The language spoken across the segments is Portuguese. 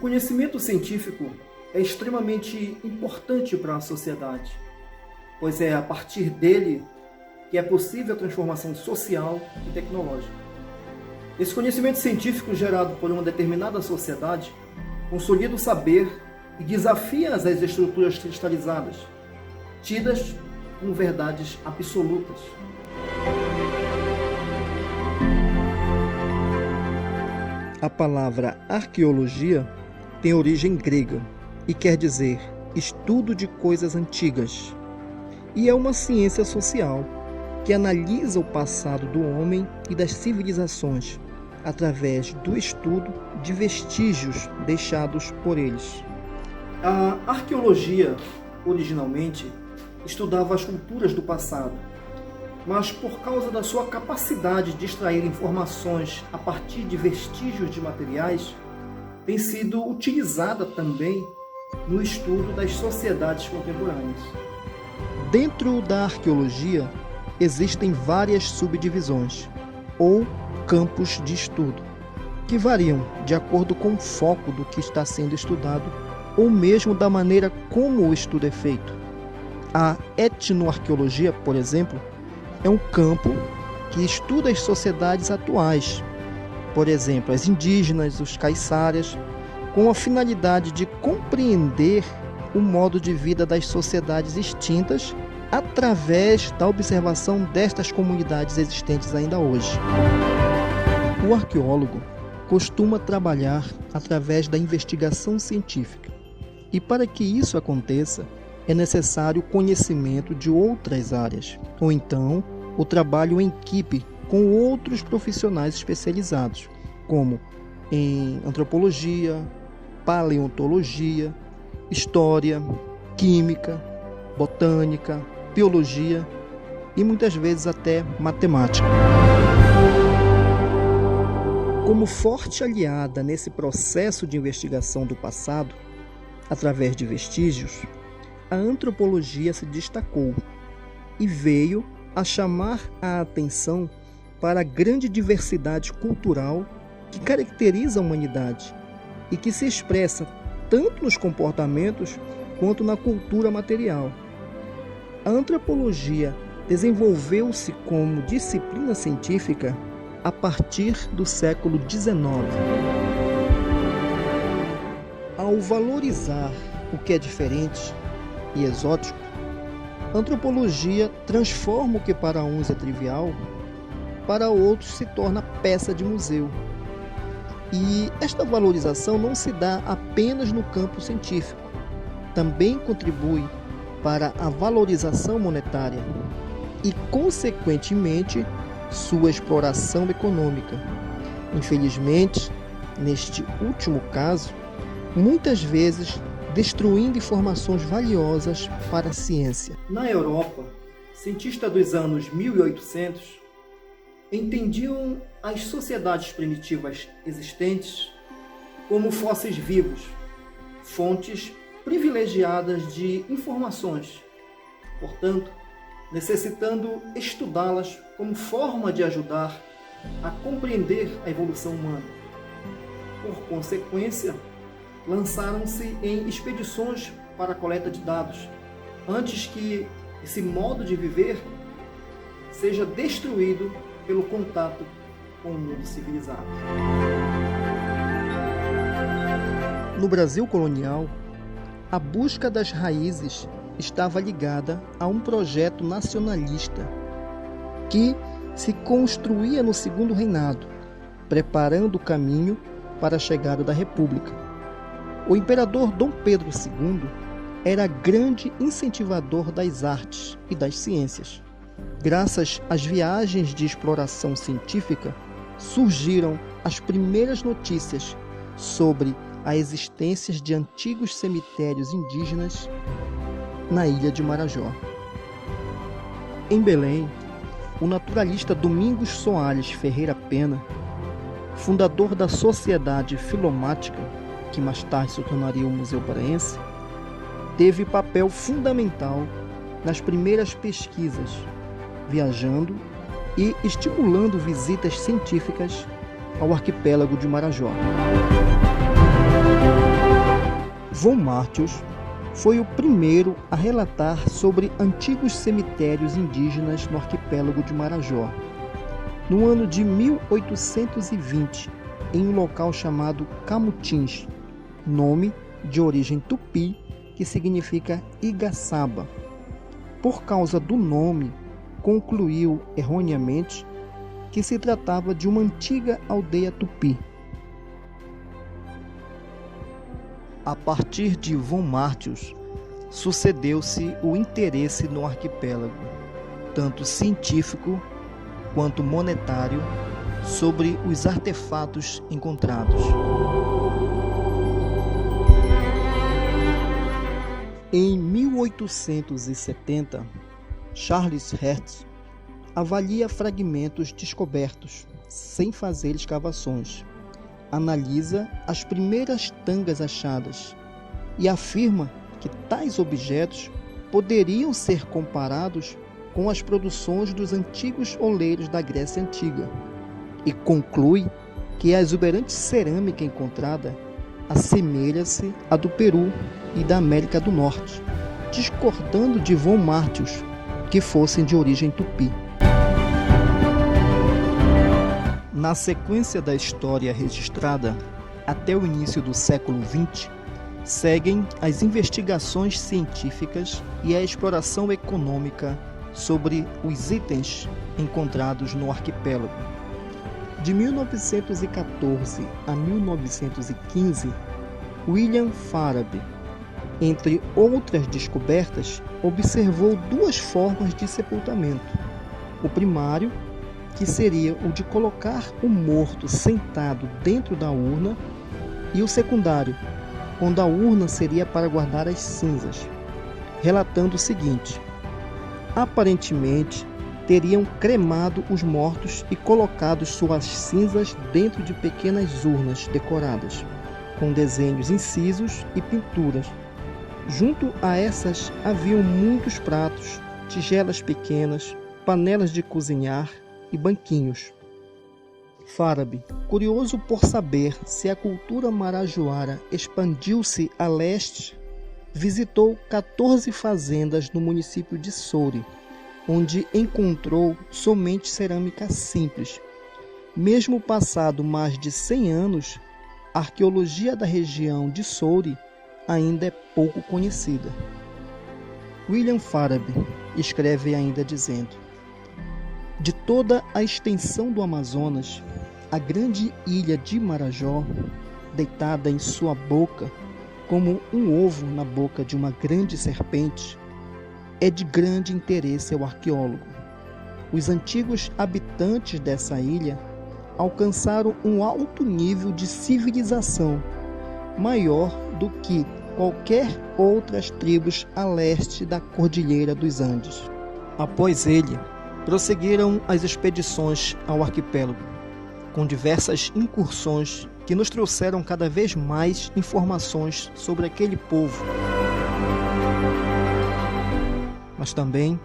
conhecimento científico é extremamente importante para a sociedade, pois é a partir dele que é possível a transformação social e tecnológica. Esse conhecimento científico gerado por uma determinada sociedade consolida o saber e desafia as estruturas cristalizadas, tidas como verdades absolutas. A palavra arqueologia tem origem grega e quer dizer estudo de coisas antigas, e é uma ciência social que analisa o passado do homem e das civilizações através do estudo de vestígios deixados por eles. A arqueologia, originalmente, estudava as culturas do passado, mas por causa da sua capacidade de extrair informações a partir de vestígios de materiais, tem sido utilizada também no estudo das sociedades contemporâneas. Dentro da arqueologia, existem várias subdivisões, ou campos de estudo, que variam de acordo com o foco do que está sendo estudado, ou mesmo da maneira como o estudo é feito. A etnoarqueologia, por exemplo, é um campo que estuda as sociedades atuais, por exemplo, as indígenas, os caiçaras, com a finalidade de compreender o modo de vida das sociedades extintas através da observação destas comunidades existentes ainda hoje. O arqueólogo costuma trabalhar através da investigação científica, e para que isso aconteça, é necessário conhecimento de outras áreas, ou então o trabalho em equipe com outros profissionais especializados, como em antropologia, paleontologia, história, química, botânica, biologia e muitas vezes até matemática. Como forte aliada nesse processo de investigação do passado, através de vestígios, a antropologia se destacou e veio a chamar a atenção para a grande diversidade cultural que caracteriza a humanidade e que se expressa tanto nos comportamentos quanto na cultura material. A antropologia desenvolveu-se como disciplina científica a partir do século XIX. Ao valorizar o que é diferente e exótico, a antropologia transforma o que para uns é trivial, para outros se torna peça de museu. E esta valorização não se dá apenas no campo científico, também contribui para a valorização monetária e, consequentemente, sua exploração econômica. Infelizmente, neste último caso, muitas vezes destruindo informações valiosas para a ciência. Na Europa, cientistas dos anos 1800 entendiam as sociedades primitivas existentes como fósseis vivos, fontes privilegiadas de informações, portanto, necessitando estudá-las como forma de ajudar a compreender a evolução humana. Por consequência, lançaram-se em expedições para a coleta de dados, antes que esse modo de viver seja destruído pelo contato com o mundo civilizado. No Brasil colonial, a busca das raízes estava ligada a um projeto nacionalista que se construía no Segundo Reinado, preparando o caminho para a chegada da República. O imperador Dom Pedro II era grande incentivador das artes e das ciências. Graças às viagens de exploração científica, surgiram as primeiras notícias sobre a existência de antigos cemitérios indígenas na ilha de Marajó. Em Belém, o naturalista Domingos Soares Ferreira Pena, fundador da Sociedade Filomática, que mais tarde se tornaria o Museu Paraense, teve papel fundamental nas primeiras pesquisas, viajando e estimulando visitas científicas ao arquipélago de Marajó. Von Martius foi o primeiro a relatar sobre antigos cemitérios indígenas no arquipélago de Marajó, no ano de 1820, em um local chamado Camutins, nome de origem tupi que significa Igaçaba. Por causa do nome, concluiu erroneamente que se tratava de uma antiga aldeia tupi. A partir de Von Martius, sucedeu-se o interesse no arquipélago, tanto científico quanto monetário, sobre os artefatos encontrados. Em 1870, Charles Hertz avalia fragmentos descobertos, sem fazer escavações. Analisa as primeiras tangas achadas e afirma que tais objetos poderiam ser comparados com as produções dos antigos oleiros da Grécia Antiga, e conclui que a exuberante cerâmica encontrada assemelha-se à do Peru e da América do Norte, discordando de Von Martius, que fossem de origem tupi. Na sequência da história registrada, até o início do século XX, seguem as investigações científicas e a exploração econômica sobre os itens encontrados no arquipélago. De 1914 a 1915, William Farabee, entre outras descobertas, observou duas formas de sepultamento. O primário, que seria o de colocar o morto sentado dentro da urna, e o secundário, quando a urna seria para guardar as cinzas, relatando o seguinte: aparentemente teriam cremado os mortos e colocado suas cinzas dentro de pequenas urnas decoradas, com desenhos incisos e pinturas. Junto a essas haviam muitos pratos, tigelas pequenas, panelas de cozinhar e banquinhos. Farabee, curioso por saber se a cultura marajoara expandiu-se a leste, visitou 14 fazendas no município de Soure, onde encontrou somente cerâmica simples. Mesmo passado mais de 100 anos, a arqueologia da região de Soure ainda é pouco conhecida. William Farabee escreve ainda dizendo: de toda a extensão do Amazonas, a grande ilha de Marajó, deitada em sua boca, como um ovo na boca de uma grande serpente, é de grande interesse ao arqueólogo. Os antigos habitantes dessa ilha alcançaram um alto nível de civilização, maior do que qualquer outras tribos a leste da Cordilheira dos Andes. Após ele, prosseguiram as expedições ao arquipélago, com diversas incursões que nos trouxeram cada vez mais informações sobre aquele povo, mas também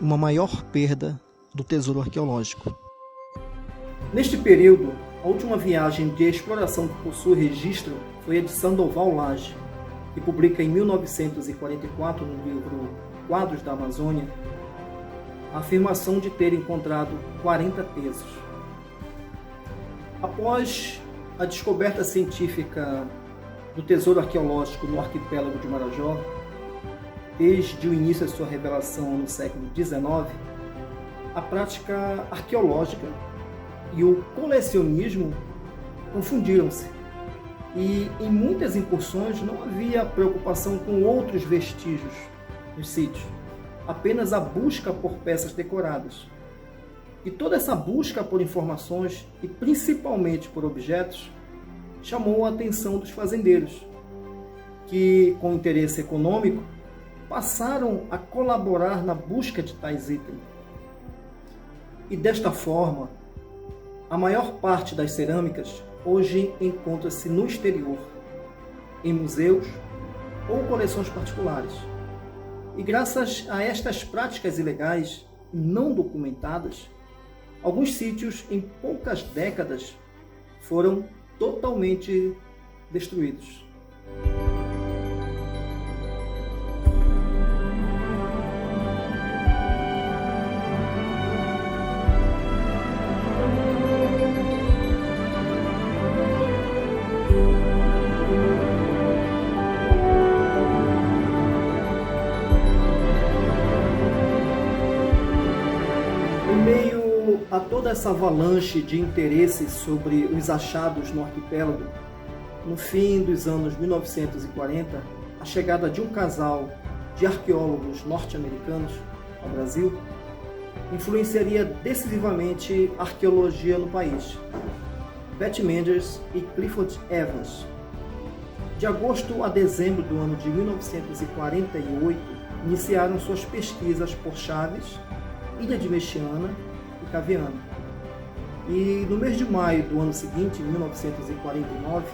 uma maior perda do tesouro arqueológico. Neste período, a última viagem de exploração que possui registro foi a de Sandoval Lage, que publica em 1944 no livro Quadros da Amazônia a afirmação de ter encontrado 40 pesos. Após a descoberta científica do tesouro arqueológico no arquipélago de Marajó, desde o início da sua revelação no século XIX, a prática arqueológica e o colecionismo confundiram-se, e em muitas incursões não havia preocupação com outros vestígios nos sítios, apenas a busca por peças decoradas. E toda essa busca por informações, e principalmente por objetos, chamou a atenção dos fazendeiros, que, com interesse econômico, passaram a colaborar na busca de tais itens. E desta forma, a maior parte das cerâmicas hoje encontra-se no exterior, em museus ou coleções particulares. E graças a estas práticas ilegais não documentadas, alguns sítios em poucas décadas foram totalmente destruídos. Em meio a toda essa avalanche de interesses sobre os achados no arquipélago, no fim dos anos 1940, a chegada de um casal de arqueólogos norte-americanos ao Brasil influenciaria decisivamente a arqueologia no país. Bette Manders e Clifford Evans. De agosto a dezembro do ano de 1948, iniciaram suas pesquisas por Chaves, Ilha de Mexiana e Caviana. E no mês de maio do ano seguinte, 1949,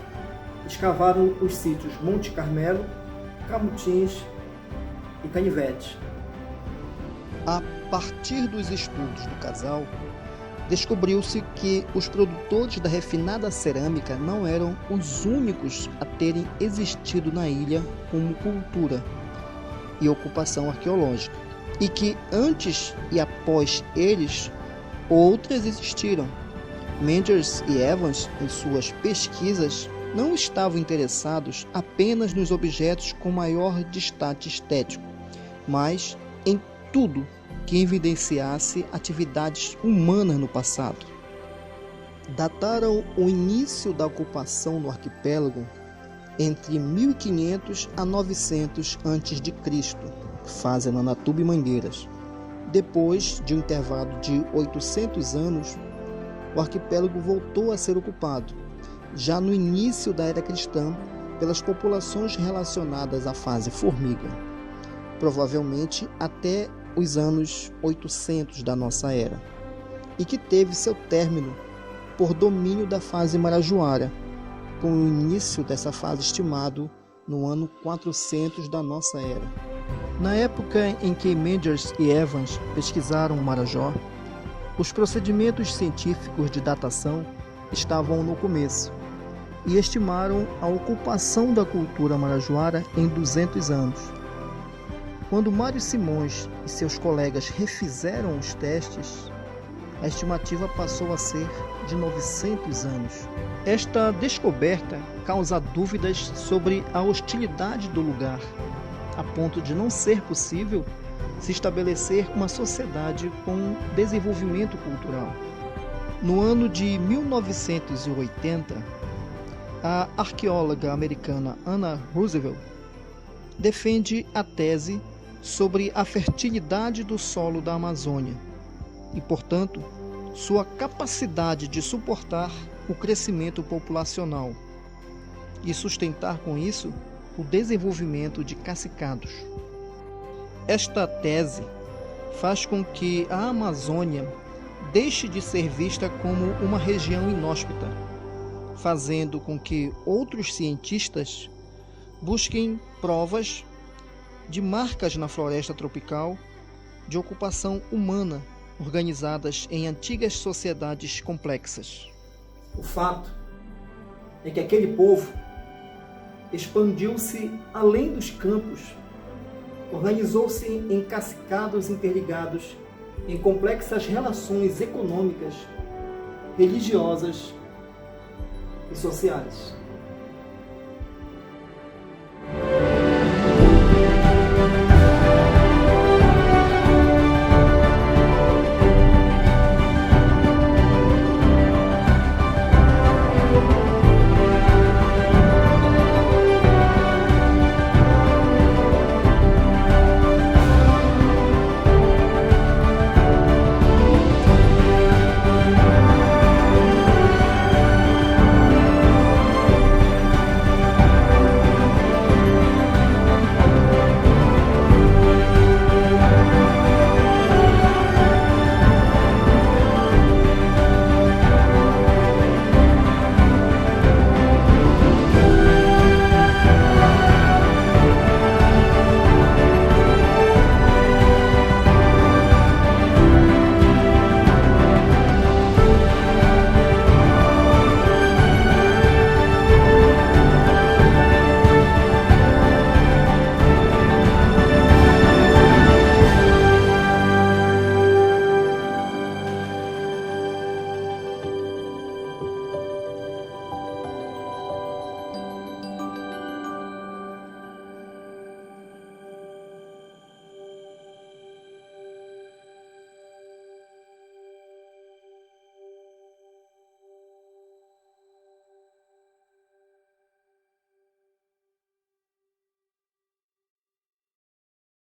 escavaram os sítios Monte Carmelo, Camutins e Canivete. A partir dos estudos do casal, descobriu-se que os produtores da refinada cerâmica não eram os únicos a terem existido na ilha como cultura e ocupação arqueológica, e que antes e após eles, outras existiram. Manders e Evans, em suas pesquisas, não estavam interessados apenas nos objetos com maior destaque estético, mas em tudo que evidenciasse atividades humanas no passado. Dataram o início da ocupação no arquipélago entre 1500 a 900 a.C., fase Ananatuba e Mangueiras. Depois de um intervalo de 800 anos, o arquipélago voltou a ser ocupado, já no início da Era Cristã, pelas populações relacionadas à fase formiga, provavelmente até os anos 800 da nossa era, e que teve seu término por domínio da fase marajoara, com o início dessa fase estimado no ano 400 da nossa era. Na época em que Manders e Evans pesquisaram o Marajó, os procedimentos científicos de datação estavam no começo e estimaram a ocupação da cultura marajoara em 200 anos. Quando Mário Simões e seus colegas refizeram os testes, a estimativa passou a ser de 900 anos. Esta descoberta causa dúvidas sobre a hostilidade do lugar, a ponto de não ser possível se estabelecer uma sociedade com desenvolvimento cultural. No ano de 1980, a arqueóloga americana Anna Roosevelt defende a tese sobre a fertilidade do solo da Amazônia e, portanto, sua capacidade de suportar o crescimento populacional e sustentar com isso o desenvolvimento de cacicados. Esta tese faz com que a Amazônia deixe de ser vista como uma região inóspita, fazendo com que outros cientistas busquem provas de marcas na floresta tropical de ocupação humana organizadas em antigas sociedades complexas. O fato é que aquele povo expandiu-se além dos campos, organizou-se em cacicados interligados em complexas relações econômicas, religiosas e sociais.